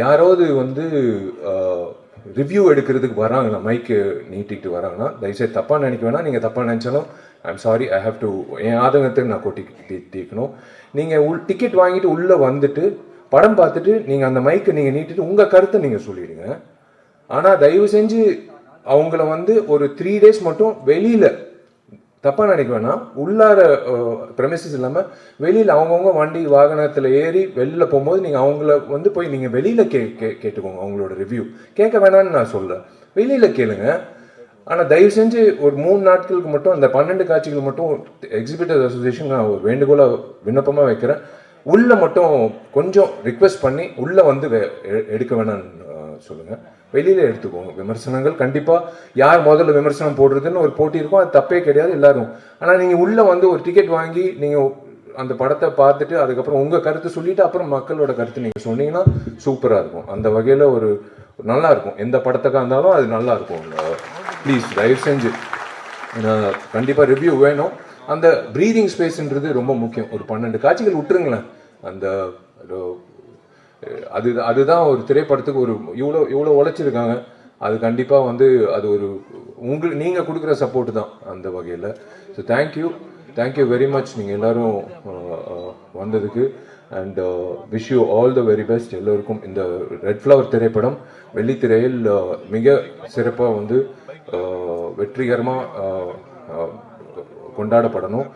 யாராவது வந்து ரிவ்யூ எடுக்கிறதுக்கு வராங்கன்னா, மைக்கு நீட்டிட்டு வராங்கன்னா, தயவுசெய்து தப்பாக நினைக்க வேணாம். நீங்கள் தப்பாக நினச்சாலும் I'm sorry, I have to, என் ஆதங்கத்தை நான் தீர்க்கணும். நீங்கள் டிக்கெட் வாங்கிட்டு உள்ளே வந்துட்டு படம் பார்த்துட்டு நீங்கள் அந்த மைக்கை நீங்கள் நீட்டிட்டு உங்கள் கருத்தை நீங்கள் சொல்லிடுங்க. ஆனால் தயவு செஞ்சு அவங்கள வந்து ஒரு 3 days மட்டும் வெளியில் தப்பாக நினைக்க வேணாம், உள்ளார ப்ரெமிசஸ் இல்லாமல் வெளியில் அவங்கவுங்க வண்டி வாகனத்தில் ஏறி வெளியில் போகும்போது நீங்கள் அவங்கள வந்து போய் நீங்கள் வெளியில் கேட்டுக்கோங்க. அவங்களோட ரிவ்யூ கேட்க வேணான்னு நான் சொல்ல, வெளியில் கேளுங்க. ஆனால் தயவு செஞ்சு ஒரு 3 நாட்களுக்கு மட்டும் அந்த 12 காட்சிகள் மட்டும் எக்ஸிபிட்டர்ஸ் அசோசியேஷன் நான் ஒரு வேண்டுகோளாக விண்ணப்பமாக வைக்கிறேன். உள்ளே மட்டும் கொஞ்சம் ரிக்வெஸ்ட் பண்ணி உள்ளே வந்து எடுக்க வேணான்னு சொல்லுங்கள். வெளியில எடுத்துக்கோங்க. விமர்சனங்கள் கண்டிப்பா யார் முதல்ல விமர்சனம் போடுறதுன்னு ஒரு போட்டி இருக்கும், அது தப்பே கிடையாது எல்லாரும். ஆனா நீங்க உள்ள வந்து ஒரு டிக்கெட் வாங்கி நீங்க அந்த படத்தை பார்த்துட்டு அதுக்கப்புறம் உங்க கருத்து சொல்லிட்டு அப்புறம் மக்களோட கருத்து நீங்க சொன்னீங்கன்னா சூப்பரா இருக்கும். அந்த வகையில ஒரு நல்லா இருக்கும். எந்த படத்துக்காக இருந்தாலும் அது நல்லா இருக்கும். ப்ளீஸ் தயவு செஞ்சு கண்டிப்பா ரிவ்யூ வேணும். அந்த ப்ரீதிங் ஸ்பேஸ்ன்றது ரொம்ப முக்கியம். ஒரு 12 காட்சிகள் விட்டுருங்களேன். அந்த அதுதான் ஒரு திரைப்படத்துக்கு ஒரு இவ்வளோ உழைச்சிருக்காங்க. அது கண்டிப்பாக வந்து அது ஒரு நீங்கள் கொடுக்குற சப்போர்ட் தான் அந்த வகையில். ஸோ தேங்க்யூ வெரி மச் நீங்கள் எல்லோரும் வந்ததுக்கு. And wish you all the very best எல்லோருக்கும். இந்த ரெட் ஃப்ளவர் திரைப்படம் வெள்ளித்திரையில் மிக சிறப்பாக வந்து வெற்றிகரமாக கொண்டாடப்படணும்.